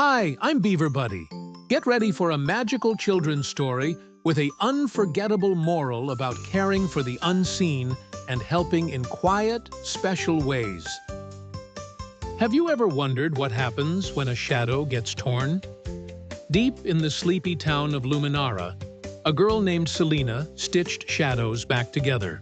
Hi, I'm Beaver Buddy. Get ready for a magical children's story with an unforgettable moral about caring for the unseen and helping in quiet, special ways. Have you ever wondered what happens when a shadow gets torn? Deep in the sleepy town of Luminara, a girl named Selina stitched shadows back together.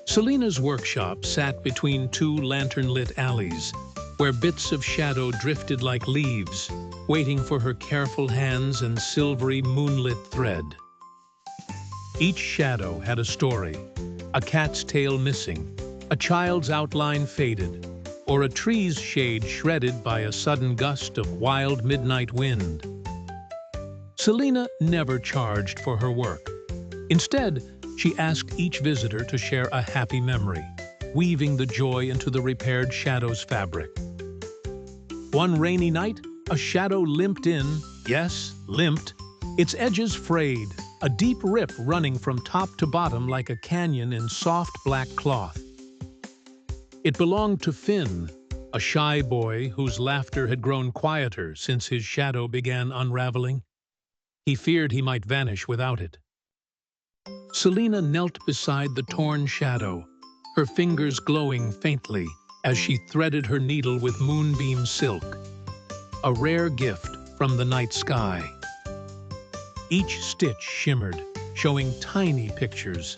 Selina's workshop sat between two lantern-lit alleys, where bits of shadow drifted like leaves, waiting for her careful hands and silvery moonlit thread. Each shadow had a story: a cat's tail missing, a child's outline faded, or a tree's shade shredded by a sudden gust of wild midnight wind. Selina never charged for her work. Instead, she asked each visitor to share a happy memory, weaving the joy into the repaired shadow's fabric. One rainy night, a shadow limped in, yes, limped, its edges frayed, a deep rip running from top to bottom like a canyon in soft black cloth. It belonged to Finn, a shy boy whose laughter had grown quieter since his shadow began unraveling. He feared he might vanish without it. Selina knelt beside the torn shadow, her fingers glowing faintly as she threaded her needle with moonbeam silk, a rare gift from the night sky. Each stitch shimmered, showing tiny pictures: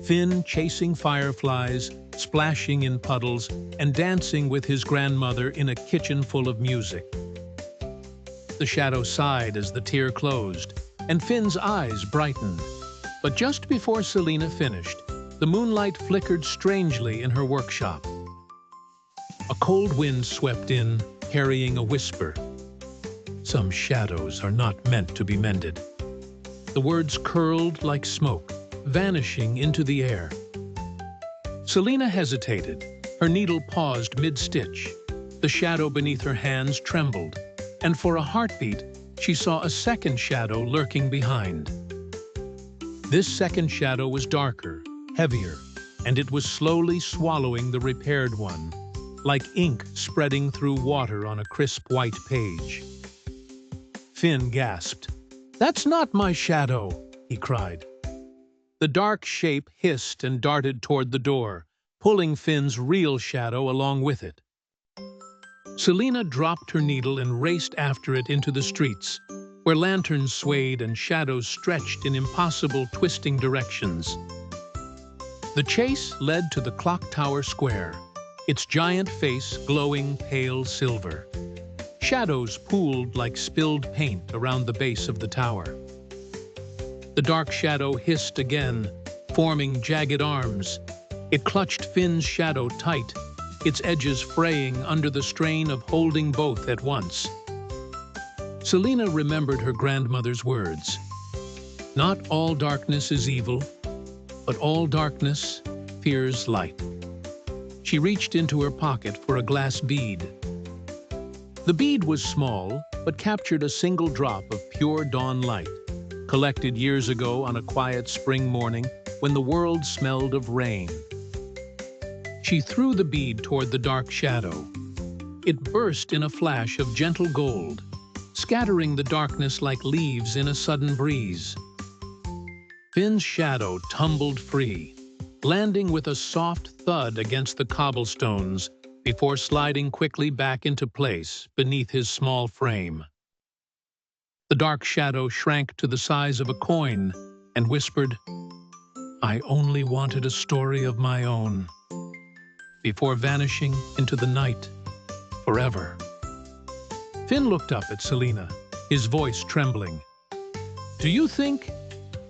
Finn chasing fireflies, splashing in puddles, and dancing with his grandmother in a kitchen full of music. The shadow sighed as the tear closed, and Finn's eyes brightened. But just before Selina finished, the moonlight flickered strangely in her workshop. A cold wind swept in, carrying a whisper. "Some shadows are not meant to be mended." The words curled like smoke, vanishing into the air. Selina hesitated. Her needle paused mid-stitch. The shadow beneath her hands trembled, and for a heartbeat, she saw a second shadow lurking behind. This second shadow was darker, heavier, and it was slowly swallowing the repaired one, like ink spreading through water on a crisp white page. Finn gasped. "That's not my shadow!" he cried. The dark shape hissed and darted toward the door, pulling Finn's real shadow along with it. Selina dropped her needle and raced after it into the streets, where lanterns swayed and shadows stretched in impossible twisting directions. The chase led to the clock tower square, its giant face glowing pale silver. Shadows pooled like spilled paint around the base of the tower. The dark shadow hissed again, forming jagged arms. It clutched Finn's shadow tight, its edges fraying under the strain of holding both at once. Selina remembered her grandmother's words: "Not all darkness is evil, but all darkness fears light." She reached into her pocket for a glass bead. The bead was small, but captured a single drop of pure dawn light, collected years ago on a quiet spring morning when the world smelled of rain. She threw the bead toward the dark shadow. It burst in a flash of gentle gold, scattering the darkness like leaves in a sudden breeze. Finn's shadow tumbled free, landing with a soft thud against the cobblestones before sliding quickly back into place beneath his small frame. The dark shadow shrank to the size of a coin and whispered, "I only wanted a story of my own," before vanishing into the night forever. Finn looked up at Selina, his voice trembling. "Do you think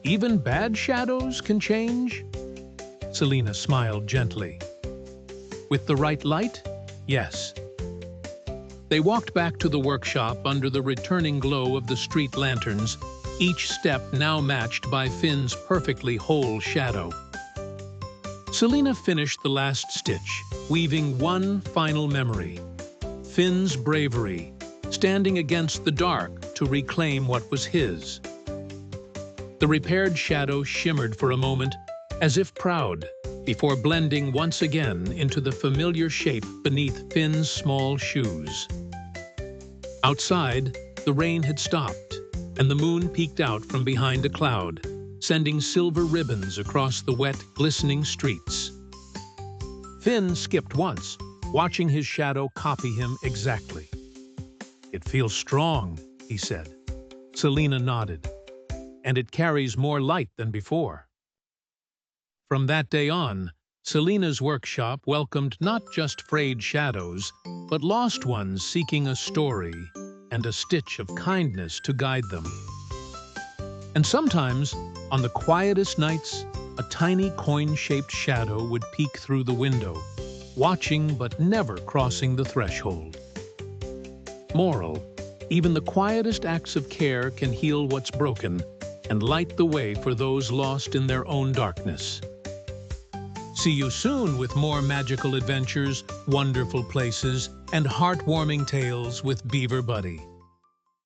even bad shadows can change?" Selina smiled gently. "With the right light, yes." They walked back to the workshop under the returning glow of the street lanterns, each step now matched by Finn's perfectly whole shadow. Selina finished the last stitch, weaving one final memory: Finn's bravery, standing against the dark to reclaim what was his. The repaired shadow shimmered for a moment, as if proud, before blending once again into the familiar shape beneath Finn's small shoes. Outside, the rain had stopped, and the moon peeked out from behind a cloud, sending silver ribbons across the wet, glistening streets. Finn skipped once, watching his shadow copy him exactly. "It feels strong," he said. Selina nodded. "And it carries more light than before." From that day on, Selina's workshop welcomed not just frayed shadows, but lost ones seeking a story and a stitch of kindness to guide them. And sometimes, on the quietest nights, a tiny coin-shaped shadow would peek through the window, watching but never crossing the threshold. Moral: even the quietest acts of care can heal what's broken and light the way for those lost in their own darkness. See you soon with more magical adventures, wonderful places, and heartwarming tales with Beaver Buddy.